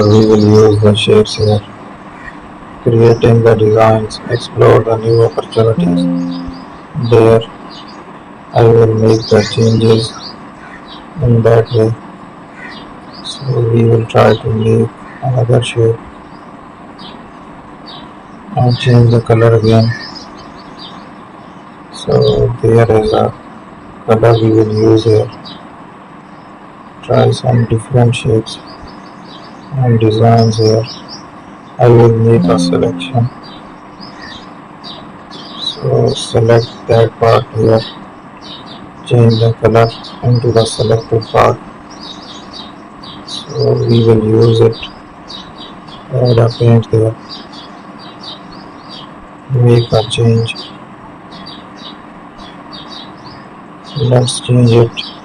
color, we will use the shades here. Creating the designs, explore the new opportunities. There, I will make the changes in that way. So we will try to make another shape and change the color again. So there is a color we will use here. Try some different shapes and designs here. I will make a selection. So select that part here. Change the color into the selected part. So we will use it. Add a paint there. Make a change. Let's change it